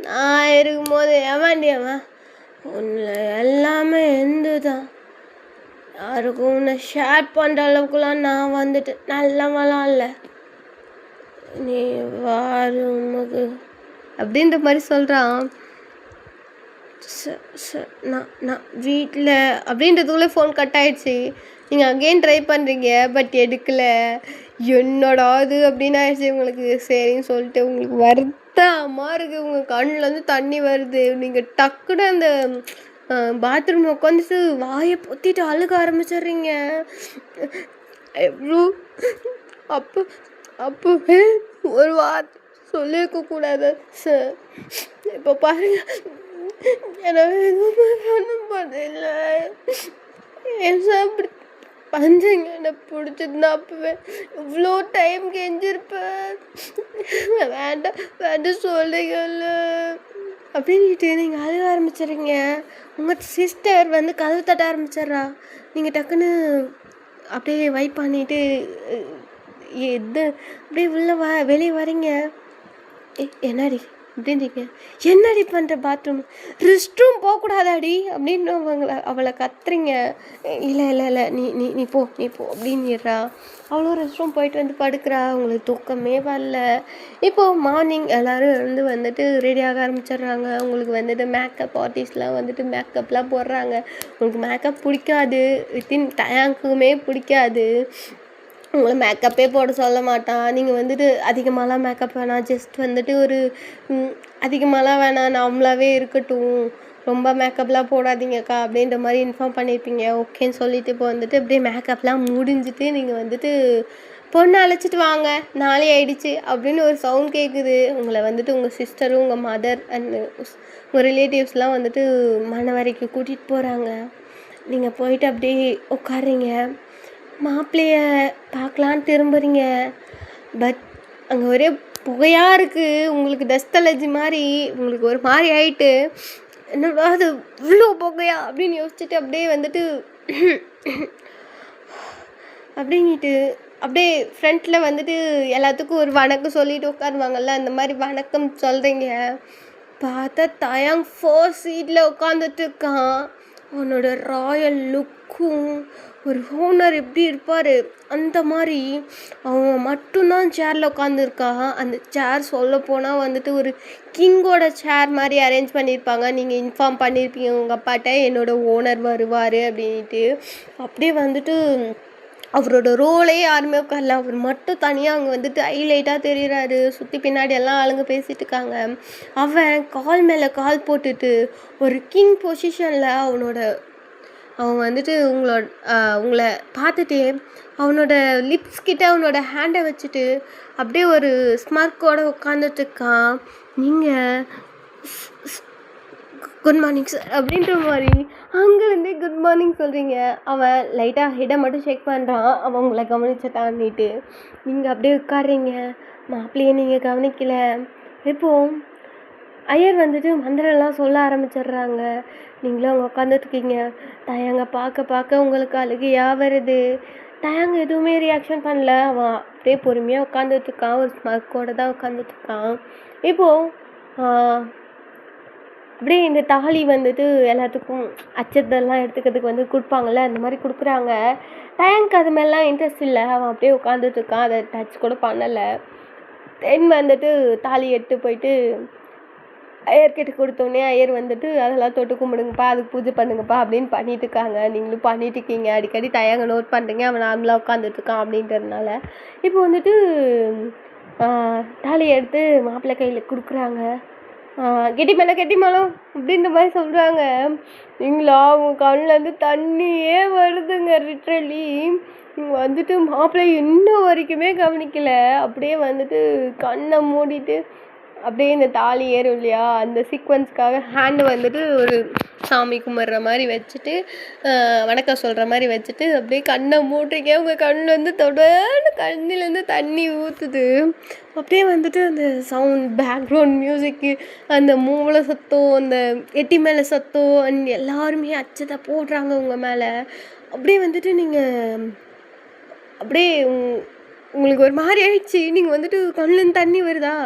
Speaker 1: நான் இருக்கும்போது ஏமாண்டி அவன் உன்னை எல்லாமே எந்த தான் யாருக்கும் உன்னை ஷேர் பண்ணுற அளவுக்குலாம் நான் வந்துட்டு நல்லவெல்லாம் இல்லை, நீ வாருமகு அப்படின்ற மாதிரி சொல்கிறான். நான் வீட்டில் அப்படின்றதுக்குள்ளே ஃபோன் கட் ஆகிடுச்சு. நீங்கள் அகெயின் ட்ரை பண்ணுறீங்க, பட் எடுக்கலை. என்னடா அது அப்படின்னு ஆயிடுச்சு உங்களுக்கு. சரின்னு சொல்லிட்டு உங்களுக்கு வருத்தமாக இருக்குது, உங்கள் கண்ணிலேருந்து தண்ணி வருது. நீங்கள் டக்குன்னு அந்த பாத்ரூம் உட்காந்துட்டு வாயை பொத்திட்டு அழுக ஆரம்பிச்சிடுறீங்க. எவ்வளோ அப்போவே ஒரு வார்த்தை சொல்லியிருக்க கூடாது சார். இப்போ பாருங்க, எனக்கு எதுவுமே பண்ண ஏன் சார் இப்படி பண்ணுறீங்க? எனக்கு பிடிச்சதுன்னா அப்போவே இவ்வளோ டைம் கெஞ்சிருப்பேன். வேண்டாம் சொல்லுங்கல்ல அப்படின்ட்டு நீங்கள் அழுக ஆரம்பிச்சிடுறீங்க. உங்கள் சிஸ்டர் வந்து கதவு தட்ட ஆரம்பிச்சிட்றா. நீங்கள் டக்குன்னு அப்படியே வைப் பண்ணிவிட்டு அப்படியே வெளியே வரீங்க. என்னடி அப்படின்றீங்க. என்னடி பண்ணுற? பாத்ரூம் ரெஸ்ட் ரூம் போகக்கூடாதாடி அப்படின்னு அவளை கத்துறீங்க. இல்லை நீ போ அப்படின்னுறா. அவளும் ரெஸ்ட் ரூம் போயிட்டு வந்து படுக்கிறா. உங்களுக்கு தூக்கமே வரல. இப்போது மார்னிங் எல்லோரும் வந்துட்டு ரெடியாக ஆரம்பிச்சிடுறாங்க. உங்களுக்கு வந்துட்டு மேக்கப் ஆர்டிஸ்ட்லாம் வந்துட்டு மேக்கப்லாம் போடுறாங்க. உங்களுக்கு மேக்கப் பிடிக்காது, வித்தின் டேங்க்குமே பிடிக்காது. உங்களை மேக்கப்பே போட சொல்ல மாட்டான். நீங்கள் வந்துட்டு அதிகமாகலாம் மேக்கப் வேணாம், ஜஸ்ட் வந்துட்டு ஒரு அதிகமாகலாம் வேணாம், நார்மலாகவே இருக்கட்டும், ரொம்ப மேக்கப்லாம் போடாதீங்கக்கா அப்படின்ற மாதிரி இன்ஃபார்ம் பண்ணியிருப்பீங்க. ஓகேன்னு சொல்லிவிட்டு இப்போ வந்துட்டு அப்படியே மேக்கப்லாம் முடிஞ்சிட்டு நீங்கள் வந்துட்டு பொண்ணை அழைச்சிட்டு வாங்க, நாளே ஆயிடுச்சு அப்படின்னு ஒரு சவுண்ட் கேட்குது. உங்களை வந்துட்டு உங்கள் சிஸ்டரும் உங்கள் மதர் அண்ட் உங்கள் ரிலேட்டிவ்ஸ்லாம் வந்துட்டு மணவரைக்கு கூட்டிகிட்டு போகிறாங்க. நீங்கள் போயிட்டு அப்படியே உட்காருங்க. மாப்பிள்ளைய பார்க்கலான்னு திரும்புகிறீங்க. பட் அங்கே ஒரே புகையாக இருக்குது. உங்களுக்கு டஸ்ட் அலர்ஜி மாதிரி உங்களுக்கு ஒரு மாதிரி ஆகிட்டு, என்னடா அது இவ்வளோ புகையா அப்படின்னு யோசிச்சுட்டு அப்படியே வந்துட்டு அப்படின்ட்டு அப்படியே ஃப்ரண்ட்டில் வந்துட்டு எல்லாத்துக்கும் ஒரு வணக்கம் சொல்லிட்டு உட்காருவாங்கல்ல, அந்த மாதிரி வணக்கம் சொல்கிறீங்க. பார்த்தா தயாங் 4 சீட்டில் உட்காந்துட்டு இருக்கான். அவனோட ராயல் லுக்கும் ஒரு ஓனர் எப்படி இருப்பார் அந்த மாதிரி அவன் மட்டும்தான் சேரில் உட்காந்துருக்கான். அந்த சேர் சொல்லப்போனால் வந்துட்டு ஒரு கிங்கோட சேர் மாதிரி அரேஞ்ச் பண்ணியிருப்பாங்க. நீங்கள் இன்ஃபார்ம் பண்ணியிருப்பீங்க உங்கள் அப்பாட்ட, என்னோடய ஓனர் வருவார் அப்படின்ட்டு. அப்படியே வந்துட்டு அவரோட ரோலே யாருமே உட்காரல, அவர் மட்டும் தனியாக அங்கே வந்துட்டு ஹைலைட்டாக தெரிகிறாரு. சுற்றி பின்னாடி எல்லாம் ஆளுங்க பேசிகிட்டு இருக்காங்க. அவன் கால் மேலே கால் போட்டுட்டு ஒரு கிங் பொசிஷனில் அவன் வந்துட்டு உங்களை பார்த்துட்டே அவனோட லிப்ஸ் கிட்ட அவனோட ஹேண்டை வச்சுட்டு அப்படியே ஒரு ஸ்மார்க்கோடு உட்காந்துட்ருக்கான். நீங்கள் குட் மார்னிங் சார் அப்படின்ற மாதிரி அங்கேருந்தே குட் மார்னிங் சொல்கிறீங்க. அவன் லைட்டாக ஹெட்டை மட்டும் செக் பண்ணுறான், அவன் உங்களை கவனிச்சிட்டான்னுட்டு. நீங்கள் அப்படியே உட்காடுறீங்க. மாப்பிள்ளையே நீங்கள் கவனிக்கலை. இப்போது ஐயர் வந்துட்டு மந்திரம்லாம் சொல்ல ஆரம்பிச்சிடுறாங்க. நீங்களும் அங்கே உட்காந்துட்ருக்கீங்க. தயங்க பார்க்க உங்களுக்கு அழுகையாக வருது. தயங்க எதுவுமே ரியாக்ஷன் பண்ணல. அவன் அப்படியே பொறுமையாக உட்காந்துட்ருக்கான். ஒரு ஸ்மர்க்கோடு தான் உட்காந்துட்ருக்கான். இப்போது அப்படியே இந்த தாலி வந்துட்டு எல்லாத்துக்கும் அச்சத்தெல்லாம் எடுத்துக்கிறதுக்கு வந்து கொடுப்பாங்கள்ல, அந்த மாதிரி கொடுக்குறாங்க. தயங்க்கு அது மாதிரிலாம் இன்ட்ரெஸ்ட் இல்லை. அவன் அப்படியே உட்காந்துட்ருக்கான், அதை டச் கூட பண்ணலை. தென் வந்துட்டு தாலி எடுத்து போயிட்டு ஐயர்கிட்ட கொடுத்தோடனே ஐயர் வந்துட்டு அதெல்லாம் தொட்டு கும்பிடுங்கப்பா, அதுக்கு பூஜை பண்ணுங்கப்பா அப்படின்னு பண்ணிட்டு இருக்காங்க. நீங்களும் பண்ணிட்டு இருக்கீங்க, அடிக்கடி தயங்க நோட் பண்ணுறீங்க, அவன் நார்மலாக உட்காந்துட்ருக்கான் அப்படின்றதுனால. இப்போ வந்துட்டு தாலியை எடுத்து மாப்பிள்ளை கையில் கொடுக்குறாங்க. கெட்டி மேளம் அப்படின்ற மாதிரி சொல்கிறாங்க. நீங்களா அவங்க கண்ணிலேருந்து தண்ணியே வருதுங்க லிட்ரலி. வந்துட்டு மாப்பிள்ளை இன்ன வரைக்குமே கவனிக்கலை. அப்படியே வந்துட்டு கண்ணை மூடிட்டு அப்படியே இந்த தாலி ஏறும் இல்லையா, அந்த சீக்வன்ஸ்க்காக ஹேண்டு வந்துட்டு ஒரு சாமி கும்பிட்ற மாதிரி வச்சுட்டு வணக்கம் சொல்கிற மாதிரி வச்சுட்டு அப்படியே கண்ணை மூட்டுறீங்க. உங்கள் கண்ணிலேருந்து தொடர்ந்து கண்ணிலேருந்து தண்ணி ஊற்றுது. அப்படியே வந்துட்டு அந்த சவுண்ட், பேக்ரவுண்ட் மியூசிக்கு, அந்த மூளை சத்தம், அந்த எட்டி மேலே சத்தம், அண்ட் எல்லாருமே அச்சத்தை போடுறாங்க உங்கள் மேலே. அப்படியே வந்துட்டு நீங்கள் அப்படியே உங்களுக்கு ஒரு மாதிரி ஆயிடுச்சு. நீங்கள் வந்துட்டு கண்ணிலேருந்து தண்ணி வருதா,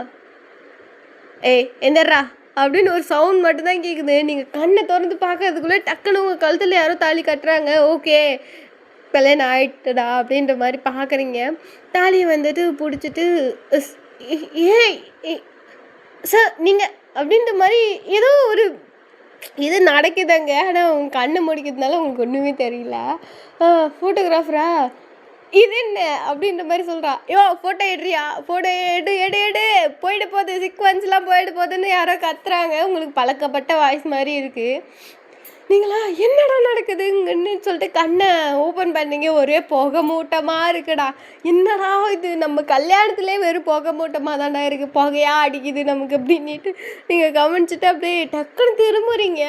Speaker 1: ஏய் எந்தர்றா அப்படின்னு ஒரு சவுண்ட் மட்டும்தான் கேட்குது. நீங்கள் கண்ணை திறந்து பார்க்கறதுக்குள்ளே டக்குன்னு உங்கள் கழுத்தில் யாரோ தாலி கட்டுறாங்க. ஓகே கல்யாணம் ஆயிட்டுடா அப்படின்ற மாதிரி பார்க்குறீங்க. தாலியை வந்துட்டு பிடிச்சிட்டு ஏய் சார் நீங்கள் அப்படின்ற மாதிரி ஏதோ ஒரு இது நடக்குதுங்க. ஆனால் உங்கள் கண்ணை முடிக்கிறதுனால உங்களுக்கு ஒன்றுமே தெரியல. ஃபோட்டோகிராஃபரா இது என்ன அப்படின்ற மாதிரி சொல்கிறா. ஃபோட்டோ எடுறியா, ஃபோட்டோ எடு போயிட்டு போகுது, சீக்வன்ஸ்லாம் போயிட்டு போகுதுன்னு யாரோ கத்துறாங்க. உங்களுக்கு பழக்கப்பட்ட வாய்ஸ் மாதிரி இருக்குது. நீங்களா என்னடா நடக்குதுங்கன்னு சொல்லிட்டு கண்ணை ஓப்பன் பண்ணீங்க. ஒரே புகை மூட்டமாக இருக்குடா. என்னடா இது, நம்ம கல்யாணத்துலேயே வெறும் புகை மூட்டமாக தான்டா இருக்குது, புகையாக அடிக்குது நமக்கு அப்படின்ட்டு நீங்கள் கவனிச்சுட்டு அப்படியே டக்குன்னு திரும்புறீங்க.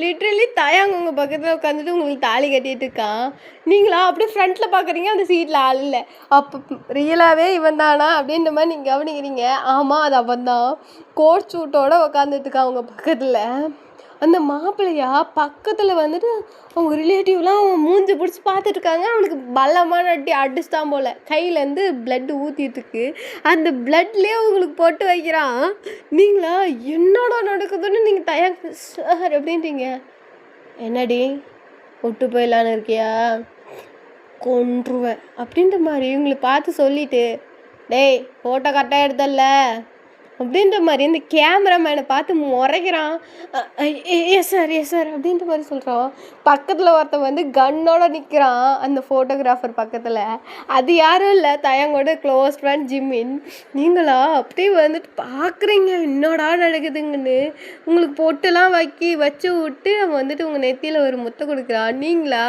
Speaker 1: லிட்ரலி தயாங்க உங்கள் பக்கத்தில் உட்காந்துட்டு உங்களுக்கு தாலி கட்டிகிட்டு இருக்கான். நீங்களா அப்படியே ஃப்ரண்ட்டில் பார்க்குறீங்க, அந்த சீட்டில் ஆள் இல்லை. அப்போ ரியலாகவே இவன் தானா அப்படின்ற மாதிரி நீங்கள் கவனிக்கிறீங்க. ஆமாம் அது அவன் தான். கோட் சூட்டோடு உட்காந்துட்டு இருக்கான் உங்கள் பக்கத்தில். அந்த மாப்பிள்ளையா பக்கத்தில் வந்துட்டு அவங்க ரிலேட்டிவ்லாம் மூஞ்சி பிடிச்சி பார்த்துட்ருக்காங்க. அவனுக்கு பலமான அடிச்சுதான் போல். கையிலேருந்து பிளட்டு ஊற்றிட்டுருக்கு. அந்த பிளட்லேயே உங்களுக்கு போட்டு வைக்கிறான். நீங்களா என்னடா நடக்குதுன்னு நீங்கள் தயாங்க சார் அப்படின்றீங்க. என்னடி விட்டு போயிடலான்னு இருக்கியா, கொன்றுவேன் அப்படின்ற மாதிரி உங்களை பார்த்து சொல்லிட்டு, டேய் ஃபோட்டோ கரெக்டாக எடுத்தல அப்படின்ற மாதிரி இந்த கேமராமேனை பார்த்து முறைக்கிறான். எஸ் சார் அப்படின்ற மாதிரி சொல்கிறான். பக்கத்தில் ஒருத்தன் வந்து கன்னோட நிற்கிறான் அந்த ஃபோட்டோகிராஃபர் பக்கத்தில். அது யாரும் இல்லை, தயங்கோட க்ளோஸ் ஃப்ரெண்ட் ஜிம்மின். நீங்களா அப்படியே வந்துட்டு பார்க்குறீங்க என்னடா நடக்குதுங்கன்னு. உங்களுக்கு பொட்டெல்லாம் வச்சு விட்டு அவன் வந்துட்டு உங்கள் நெத்தியில் ஒரு முத்தை கொடுக்குறான். நீங்களா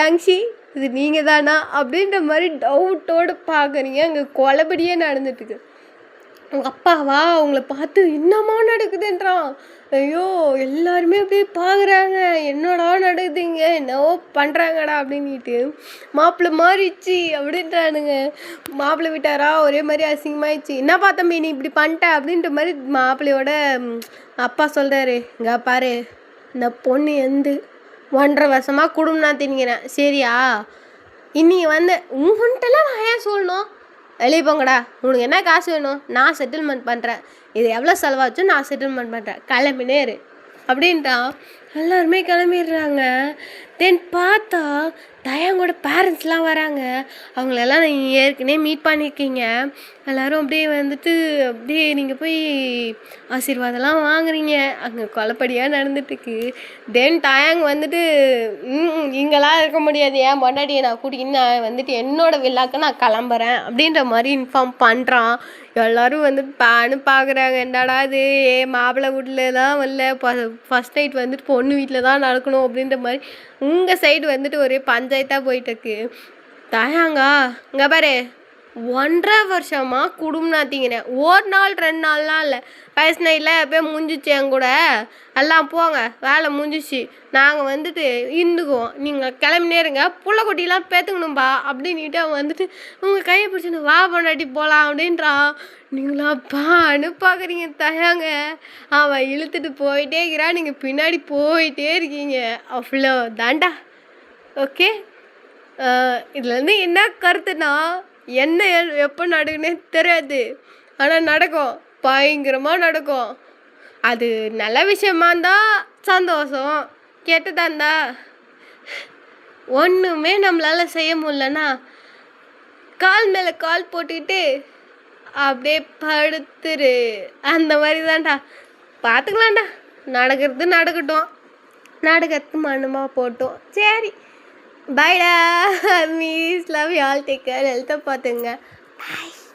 Speaker 1: ஏங்ஷி இது நீங்கள் தானா அப்படின்ற மாதிரி டவுட்டோடு பார்க்குறீங்க. அங்கே கொலைபடியே நடந்துட்டுருக்கு. உங்கள் அப்பாவா அவங்கள பார்த்து என்னம்மா நடக்குதுன்றான். ஐயோ எல்லாருமே அப்படியே பார்க்குறாங்க, என்னடா நடக்குதுங்க, என்னவோ பண்ணுறாங்கடா அப்படின்ட்டு. மாப்பிள்ளை மாறிடுச்சு அப்படின்றானுங்க. மாப்பிள்ளை விட்டாரா ஒரே மாதிரி அசிங்கமாயிடுச்சு. என்னப்பா தம்பி நீ இப்படி பண்ணிட்ட அப்படின்ற மாதிரி மாப்பிள்ளையோட அப்பா சொல்கிறாரு. இங்கே பாரு, இந்த பொண்ணு 1.5 வருஷமாக குடும்பம் நான் தின்கிறேன் சரியா, இன்னைக்கு வந்து உங்கள்கிட்டலாம் நான் ஏன் சொல்லணும், வெளியே போங்கடா, உனக்கு என்ன காசு வேணும் நான் செட்டில்மெண்ட் பண்ணுறேன், இது எவ்வளோ செலவாச்சும் நான் செட்டில்மெண்ட் பண்ணுறேன், கிளம்பினேரு அப்படின்ட்டான். எல்லாருமே கிளம்பிடுறாங்க. தென் பார்த்தா தயாங்கோட பேரண்ட்ஸ்லாம் வராங்க. அவங்களெல்லாம் நீங்கள் ஏற்கனவே மீட் பண்ணியிருக்கீங்க. எல்லோரும் அப்படியே வந்துட்டு அப்படியே நீங்கள் போய் ஆசீர்வாதம்லாம் வாங்குறீங்க. அங்கே கொலைப்படியாக நடந்துட்டுருக்கு. தென் தயாங் வந்துட்டு இங்கெல்லாம் இருக்க முடியாது, ஏன் பொண்டாட்டியை நான் கூட்டிக்கின்னு நான் வந்துட்டு என்னோடய விழாக்கு நான் கிளம்புறேன் அப்படின்ற மாதிரி இன்ஃபார்ம் பண்ணுறான். எல்லோரும் வந்துட்டு பார்க்குறாங்க. என்னடா இது மாப்பிள்ளை வீட்டில் தான் வரல, ஃபஸ்ட் நைட் வந்துட்டு பொண்ணு வீட்டில் தான் நடக்கணும் அப்படின்ற மாதிரி உங்கள் சைடு வந்துட்டு ஒரே பஞ்சாயத்தாக போயிட்டுருக்கு. தயாங்கா இங்கே பாரு, 1.5 வருஷமாக குடும்பம் நாத்திங்கிறேன். ஒரு நாள் 2 நாள்லாம் இல்லை, ஃபர்ஸ்ட் நைட்டில் எப்போயே முடிஞ்சிச்சு என் கூட, எல்லாம் போங்க வேலை முடிஞ்சிச்சு, நாங்கள் வந்துட்டு இருந்துக்குவோம், நீங்கள் கிளம்பினே இருங்க, புள்ள கொட்டிலாம் பேத்துக்கணும்பா அப்படின்ட்டு அவன் வந்துட்டு உங்கள் கையை பிடிச்சின்னு வா பொண்டாட்டி போகலாம் அப்படின்றான். நீங்களா பான்னு பார்க்குறீங்க. தயாங்க அவன் இழுத்துட்டு போயிட்டே இருக்கிறான், நீங்கள் பின்னாடி போயிட்டே இருக்கீங்க. அவ்வளோ தாண்டா. ஓகே, இதுலேருந்து என்ன கருத்துனா, என்ன எப்போ நடக்குன்னே தெரியாது, ஆனால் நடக்கும், பயங்கரமாக நடக்கும். அது நல்ல விஷயமா இருந்தால் சந்தோஷம், கெட்டதாக இருந்தா ஒன்றுமே நம்மளால் செய்ய முடியலன்னா கால் மேலே கால் போட்டுக்கிட்டு அப்படியே படுத்துரு. அந்த மாதிரி தான்டா. பார்த்துக்கலாம்டா. நடக்கிறது நடக்கட்டும். நாடகத்துக்கு மண்ணுமா போட்டோம். சரி. பாய்டா. Miss love you all. Take care. ஹெல்த்தை பார்த்துங்க. பாய்.